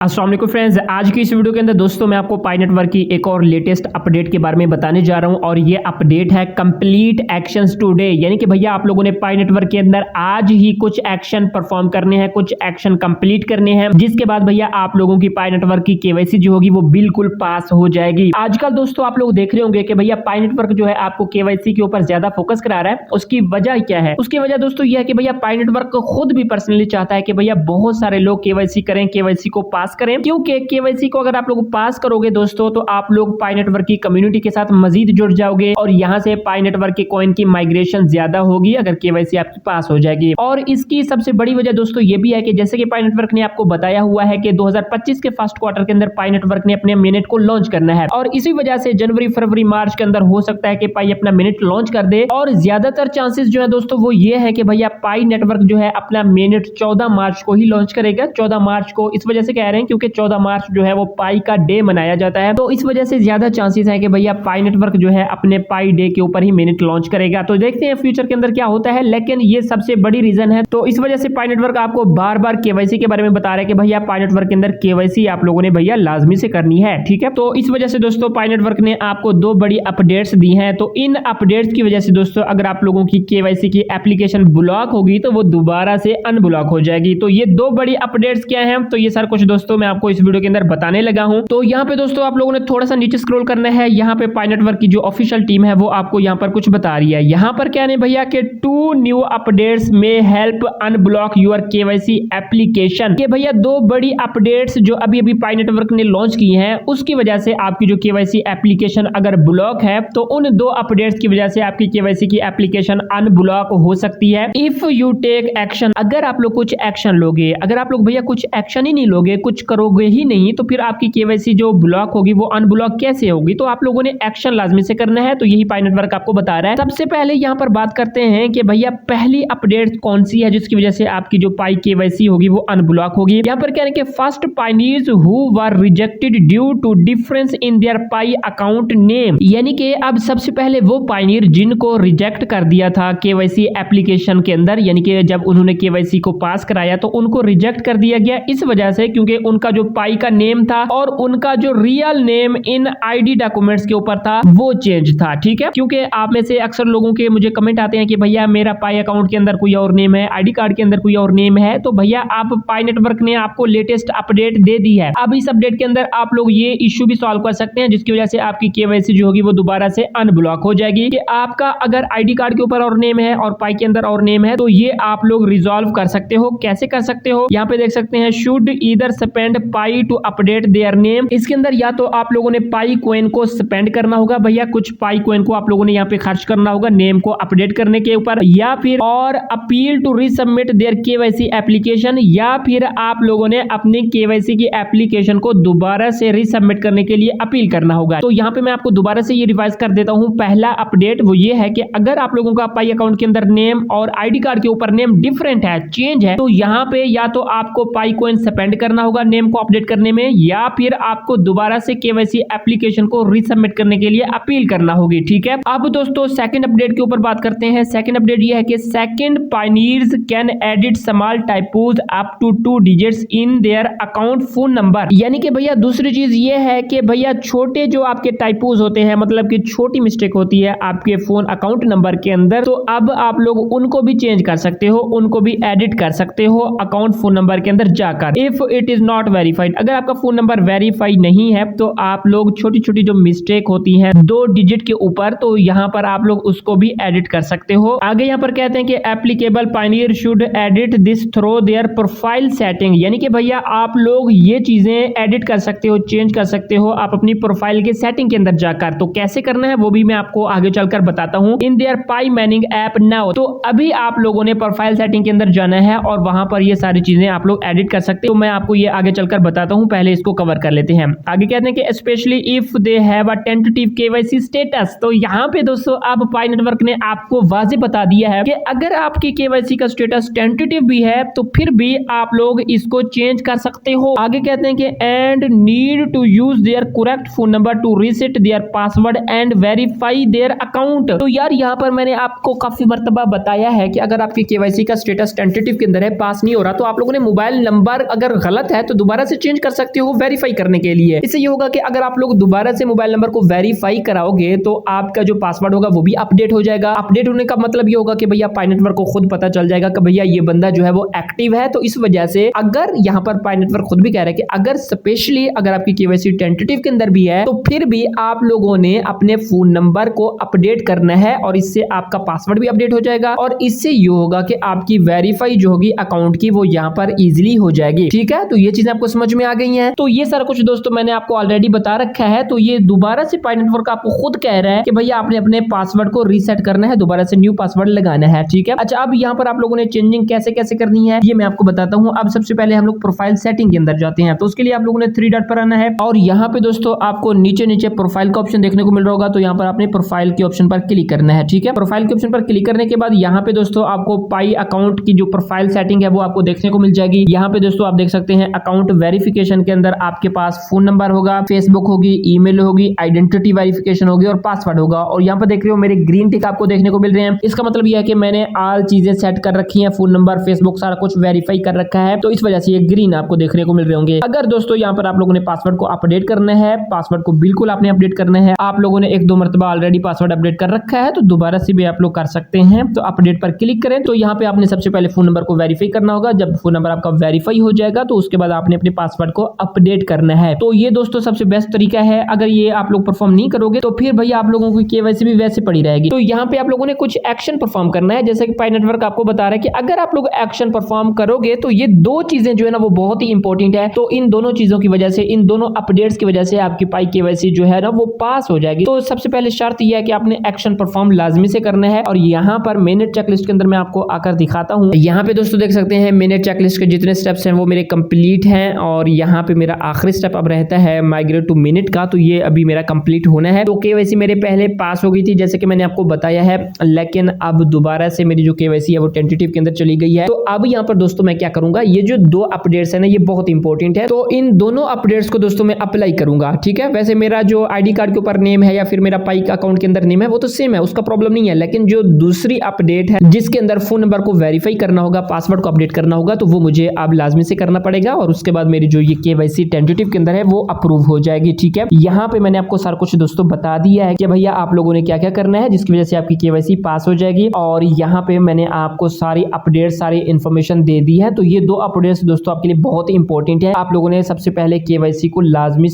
अस्सलाम वालेकुम फ्रेंड्स, आज की इस वीडियो के अंदर दोस्तों मैं आपको पाई नेटवर्क की एक और लेटेस्ट अपडेट के बारे में बताने जा रहा हूं और ये अपडेट है कंप्लीट एक्शंस टुडे। यानी कि भैया आप लोगों ने पाई नेटवर्क के अंदर आज ही कुछ एक्शन परफॉर्म करने हैं, कुछ एक्शन कंप्लीट करने हैं, जिसके बाद भैया आप लोगों की पाई नेटवर्क की केवाईसी जो होगी वो बिल्कुल पास हो जाएगी। आजकल दोस्तों आप लोग देख रहे होंगे कि भैया पाई नेटवर्क जो है आपको केवाईसी के ऊपर ज्यादा फोकस करा रहा है। उसकी वजह क्या है? उसकी वजह दोस्तों यह है कि भैया पाई नेटवर्क खुद भी पर्सनली चाहता है कि भैया बहुत सारे लोग केवाईसी करें, केवाईसी को पास करें, क्योंकि केवाईसी को अगर आप लोग पास करोगे दोस्तों तो आप लोग पाई नेटवर्क की कम्युनिटी के साथ मजीद जुड़ जाओगे और यहां से पाई नेटवर्क के कॉइन की माइग्रेशन ज्यादा होगी अगर केवाईसी आपकी पास हो जाएगी। और इसकी सबसे बड़ी वजह दोस्तों ये भी है कि जैसे कि पाई नेटवर्क ने आपको बताया हुआ है कि 2025 के फर्स्ट क्वार्टर के अंदर पाई नेटवर्क ने अपने मिनट को लॉन्च करना है और इसी वजह से जनवरी, फरवरी, मार्च के अंदर हो सकता है कि पाई अपना मिनट लॉन्च कर दे। और ज्यादातर चांसेस जो है दोस्तों वो ये है कि भैया पाई नेटवर्क जो है अपना मिनट 14 मार्च को ही लॉन्च करेगा। 14 मार्च को इस वजह से कह रहे हैं क्योंकि 14 मार्च जो है वो पाई का डे मनाया जाता है, तो इस वजह से ज्यादा चांसेस है कि भैया पाई नेटवर्क जो है अपने पाई डे के ऊपर ही मिनट लॉन्च करेगा। तो देखते हैं फ्यूचर के अंदर क्या होता है, लेकिन ये सबसे बड़ी रीजन है। तो इस वजह से पाई नेटवर्क आपको बार बार केवाईसी के बारे में बता रहा है कि भैया पाई नेटवर्क के अंदर केवाईसी आप लोगों ने भैया लाजमी से करनी है, ठीक है। तो इस वजह से दोस्तों पाई नेटवर्क ने आपको दो बड़ी अपडेट्स दी हैं। तो इन अपडेट्स की वजह से दोस्तों अगर आप लोगों की केवाईसी की एप्लीकेशन ब्लॉक होगी तो वो दोबारा से अनब्लॉक हो जाएगी। तो ये दो बड़ी अपडेट्स क्या है, तो ये सारा कुछ दोस्तों मैं आपको इस वीडियो के अंदर बताने लगा हूं। तो यहाँ पे दोस्तों आप लोगों ने थोड़ा सा नीचे स्क्रॉल करना है। यहाँ पे पाई नेटवर्क की जो ऑफिशियल टीम है वो आपको यहाँ पर कुछ बता रही है। यहाँ पर क्या है भैया कि 2 न्यू अपडेट्स में help unblock your KYC application के भैया दो बड़ी अपडेट्स जो अभी अभी पाई नेटवर्क ने लॉन्च की हैं उसकी वजह से आपकी जो केवाईसी एप्लीकेशन अगर ब्लॉक है तो उन दो अपडेट्स की वजह से आपकी केवाईसी की एप्लीकेशन अनब्लॉक हो सकती है। इफ यू टेक एक्शन, अगर आप लोग कुछ एक्शन लोगे, अगर आप लोग भैया कुछ एक्शन ही नहीं लोगे, कुछ करोगे ही नहीं, तो फिर आपकी केवाईसी जो ब्लॉक होगी वो अनब्लॉक कैसे होगी? तो आप लोगों ने एक्शन लाजमी से करना है। तो यही पाई नेटवर्क आपको बता रहा है। सबसे पहले यहाँ पर बात करते हैं कि भैया पहली अपडेट कौन सी है जिसकी वजह से आपकी जो पाई केवाईसी होगी वो अनब्लॉक होगी। यहाँ पर कह रहे हैं कि first pioneers who were rejected due to difference in their Pi account name, यानी कि अब सबसे पहले वो पायनियर जिनको रिजेक्ट कर दिया था केवाईसी एप्लीकेशन के अंदर, यानी कि जब उन्होंने केवाईसी को पास कराया तो उनको रिजेक्ट कर दिया गया इस वजह से क्योंकि उनका जो पाई का नेम था और उनका जो real name in ID documents के ऊपर था वो चेंज था, ठीक है। क्योंकि आप में से अक्सर लोगों के मुझे कमेंट आते हैं कि भैया मेरा पाई अकाउंट के अंदर कोई और नेम है, आईडी कार्ड के अंदर कोई और नेम है। तो भैया आप पाई नेटवर्क ने आपको लेटेस्ट अपडेट दे दी है। अब इस अपडेट के अंदर आप लोग ये इश्यू भी सॉल्व कर सकते हैं जिसकी वजह से आपकी केवाईसी जो होगी वो दोबारा से अनब्लॉक हो जाएगी। कि आपका अगर आईडी कार्ड के ऊपर और नेम है और पाई के अंदर और नेम है तो ये आप लोग रिजॉल्व कर सकते हो। कैसे कर सकते हो? यहाँ पे देख सकते हैं should either spend Pi to update their name. इसके अंदर या तो आप लोगों ने पाई कॉइन को स्पेंड करना होगा, भैया कुछ पाई कॉइन को आप लोगों ने यहाँ पे खर्च करना होगा नेम को अपडेट करने के ऊपर, या फिर और appeal to resubmit their KYC application, या फिर आप लोगों ने अपनी केवाईसी की एप्लीकेशन को दोबारा से रीसबमिट करने के लिए अपील करना होगा। तो यहाँ पे मैं आपको दोबारा से ये रिवाइज कर देता हूँ। पहला अपडेट वो ये है कि अगर आप लोगों का पाई अकाउंट के अंदर नेम और आईडी कार्ड के ऊपर नेम डिफरेंट है, चेंज है, तो यहाँ पे या तो आपको पाई कॉइन स्पेंड करना होगा नेम को अपडेट करने में, या फिर आपको दोबारा से केवाईसी एप्लीकेशन को रीसबमिट करने के लिए अपील करना होगी, ठीक है। अब दोस्तों सेकंड अपडेट के ऊपर बात करते हैं। सेकंड अपडेट ये है कि second pioneers can edit small typos up to 2 digits in their account phone number, यानी कि भैया दूसरी चीज ये है कि भैया छोटे जो आपके टाइपोज होते हैं, मतलब कि छोटी मिस्टेक होती है आपके फोन अकाउंट नंबर के अंदर, तो अब आप लोग उनको भी चेंज कर सकते हो, उनको भी एडिट कर सकते हो अकाउंट फोन नंबर के अंदर जाकर। If it is not verified, अगर आपका फोन नंबर वेरीफाई नहीं है तो आप लोग छोटी छोटी जो मिस्टेक होती है 2 डिजिट के ऊपर, तो यहाँ पर आप लोग उसको भी एडिट कर सकते हो। आगे यहाँ पर कहते हैं कि applicable Pioneer should edit this through their profile setting, यानी कि भैया आप लोग ये चीजें एडिट कर सकते हो, चेंज कर सकते हो आप अपनी प्रोफाइल के सेटिंग के अंदर जाकर। तो कैसे करना है वो भी मैं आपको आगे चलकर बताता हूँ। इन their pi mining app now, तो अभी आप लोगों ने प्रोफाइल सेटिंग के अंदर जाना है और वहां पर ये सारी चीजें आप लोग एडिट कर सकते हो। मैं आपको ये आगे चलकर बताता हूँ, पहले इसको कवर कर लेते हैं। आगे कहते हैं कि specially if they have a tentative KYC status, तो यहाँ पे दोस्तों अब पाई नेटवर्क ने आपको वाज़ेह बता दिया है कि अगर आपकी केवाईसी का स्टेटस टेंटेटिव भी है तो फिर भी आप लोग इसको चेंज कर सकते हो। आगे कहते हैं कि and need to use their correct phone number to reset their password and verify their account. तो यार यहाँ पर मैंने आपको काफी मर्तबा बताया है कि अगर आपकी केवाईसी का स्टेटस टेंटेटिव के अंदर है, पास नहीं हो रहा, तो आप लोगों ने मोबाइल नंबर अगर गलत है तो दोबारा से चेंज कर सकते हो वेरीफाई करने के लिए। इससे ये होगा कि अगर आप लोग दोबारा से मोबाइल नंबर को वेरीफाई कराओगे तो आपका जो पासवर्ड होगा वो भी अपडेट हो जाएगा। अपडेट होने का मतलब ये होगा कि भैया पाई नेटवर्क को खुद पता चल जाएगा कि भैया ये बंदा जो है वो एक्टिव है। तो इस वजह से अगर यहाँ पर पाई नेटवर्क खुद भी कह रहा है कि अगर स्पेशली अगर आपकी केवाईसी टेंटेटिव के अंदर भी है तो फिर भी आप लोगों ने अपने फोन नंबर को अपडेट करना है और इससे आपका पासवर्ड भी अपडेट हो जाएगा और इससे ये होगा कि आपकी वेरीफाई जो होगी अकाउंट की वो यहाँ पर इजीली हो जाएगी। ठीक है, तो ये चीजें आपको समझ में आ गई हैं। तो ये सारा कुछ दोस्तों मैंने आपको ऑलरेडी बता रखा है। तो ये दोबारा से पाई नेटवर्क आपको खुद कह रहा है कि भैया आपने अपने पासवर्ड को रीसेट करना है, दोबारा से न्यू पासवर्ड लगाना है। ठीक है, अच्छा अब यहाँ पर आप लोगों ने चेंजिंग कैसे कैसे करनी है ये मैं आपको बताता हूँ। अब सबसे पहले हम लोग प्रोफाइल सेटिंग के अंदर जाते हैं। तो उसके लिए आप लोगों ने 3 डॉट पर आना है और यहाँ पे दोस्तों आपको नीचे नीचे प्रोफाइल का ऑप्शन देखने को मिल रहा होगा। तो यहाँ पर आपने प्रोफाइल के ऑप्शन पर क्लिक करना है। ठीक है, प्रोफाइल के ऑप्शन पर क्लिक करने के बाद यहाँ पे दोस्तों आपको पाई अकाउंट की जो प्रोफाइल सेटिंग है वो आपको देखने को मिल जाएगी। यहाँ पे दोस्तों आप देख सकते हैं अकाउंट वेरिफिकेशन के अंदर आपके पास फोन नंबर होगा, फेसबुक होगी, ईमेल होगी, आइडेंटिटी वेरिफिकेशन होगी और पासवर्ड होगा। और यहाँ पर देख रहे हो मेरे ग्रीन टिक आपको देखने को मिल रहे हैं। इसका मतलब यह है कि मैंने ऑल चीजें सेट कर रखी हैं, फोन नंबर, फेसबुक सारा कुछ वेरीफाई कर रखा है। तो इस वजह से ये ग्रीन आपको देखने को मिल रहे होंगे। अगर दोस्तों यहाँ पर आप लोगों ने पासवर्ड को अपडेट करना है, पासवर्ड को बिल्कुल आपने अपडेट करना है। आप लोगों ने 1-2 मरतबा ऑलरेडी पासवर्ड अपडेट कर रखा है तो दोबारा से भी आप लोग कर सकते हैं। तो अपडेट पर क्लिक करें। तो यहाँ पे आपने सबसे पहले फोन नंबर को वेरीफाई करना होगा। जब फोन नंबर आपका वेरीफाई हो जाएगा तो उसके बाद आपने अपने पासवर्ड को अपडेट करना है। तो ये दोस्तों सबसे बेस्ट तरीका है। अगर ये आप लोग परफॉर्म नहीं करोगे तो फिर भैया आप लोगों की केवाईसी भी वैसे पड़ी रहेगी। तो यहाँ पे आप लोगों ने कुछ एक्शन परफॉर्म करना है। जैसे कि पाई नेटवर्क आपको बता रहा है कि अगर आप लोग एक्शन परफॉर्म करोगे तो ये 2 चीजें जो है ना वो बहुत ही इंपॉर्टेंट है। तो इन दोनों चीजों की वजह से, इन दोनों अपडेट्स की वजह से आपकी पाई केवाईसी जो है ना वो पास हो जाएगी। तो सबसे पहले शर्त यह है कि आपने एक्शन परफॉर्म लाजमी से करना है। और यहाँ पर मिनट चेकलिस्ट के अंदर मैं आपको आकर दिखाता हूँ। यहाँ पे दोस्तों देख सकते हैं मिनट चेकलिस्ट के जितने स्टेप्स हैं वो मेरे कंप्लीट हैं और यहाँ पे मेरा आखिरी स्टेप अब रहता है माइग्रेट टू मिनट का। तो ये अभी मेरा कंप्लीट होना है। तो केवाईसी मेरे पहले पास हो गई थी जैसे कि मैंने आपको बताया है, लेकिन अब दोबारा से मेरी जो केवाईसी है वो टेंटेटिव के अंदर चली गई है। तो अब यहाँ पर दोस्तों मैं क्या करूंगा, ये जो 2 अपडेट्स है ना ये बहुत इंपॉर्टेंट है। तो इन दोनों अपडेट्स को दोस्तों मैं अप्लाई करूंगा। ठीक है, वैसे मेरा जो आईडी कार्ड के ऊपर नेम है या फिर मेरा पाई अकाउंट के अंदर नेम है वो तो सेम है, उसका प्रॉब्लम नहीं है। लेकिन जो दूसरी अपडेट है जिसके अंदर फोन नंबर को वेरीफाई करना होगा, पासवर्ड को अपडेट करना होगा, तो वो मुझे अब लाजमी से करना पड़ेगा और उसके बाद मेरी जो ये केवाईसी टेंटेटिव के अंदर है वो अप्रूव हो जाएगी। ठीक है, यहाँ पे मैंने आपको सारा कुछ दोस्तों बता दिया है कि भैया आप लोगों ने क्या क्या करना है जिसकी वजह से आपकी केवाईसी पास हो जाएगी। और यहाँ पे मैंने आपको सारी अपडेट, सारी इन्फॉर्मेशन दे दी है। तो ये 2 अपडेट्स दोस्तों आपके लिए बहुत ही इंपॉर्टेंट है। आप लोगों ने सबसे पहले केवाईसी को लाजमी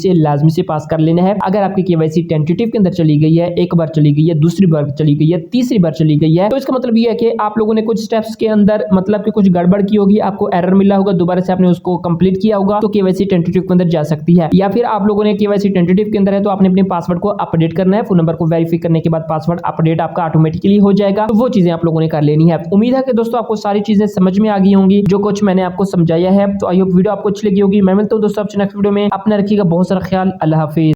से पास कर लेना है। अगर आपकी केवाईसी टेंटेटिव के अंदर चली गई है, एक बार चली गई है, दूसरी बार चली गई है, तीसरी बार चली गई है, तो इसका मतलब ये है कि आप लोगों ने कुछ स्टेप्स के अंदर मतलब कि कुछ गड़बड़ की होगी, आपको एरर मिला होगा, दोबारा से आपने उसको कंप्लीट किया होगा तो केवाईसी टेंटेटिव के अंदर जा सकती है। या फिर आप लोगों ने केवाईसी टेंटेटिव के अंदर है तो आपने अपने पासवर्ड को अपडेट करना है। फोन नंबर को वेरीफाई करने के बाद पासवर्ड अपडेट आपका ऑटोमेटिकली हो जाएगा। तो वो चीजें आप लोगों ने कर लेनी है। उम्मीद है कि दोस्तों आपको सारी चीजें समझ में आ गई होंगी जो कुछ मैंने आपको समझाया है। तो आई होप वीडियो आपको अच्छी लगी होगी। मैं मिलता हूं दोस्तों आपसे नेक्स्ट वीडियो में। अपना रखिएगा बहुत सारा ख्याल। अल्लाह हाफिज।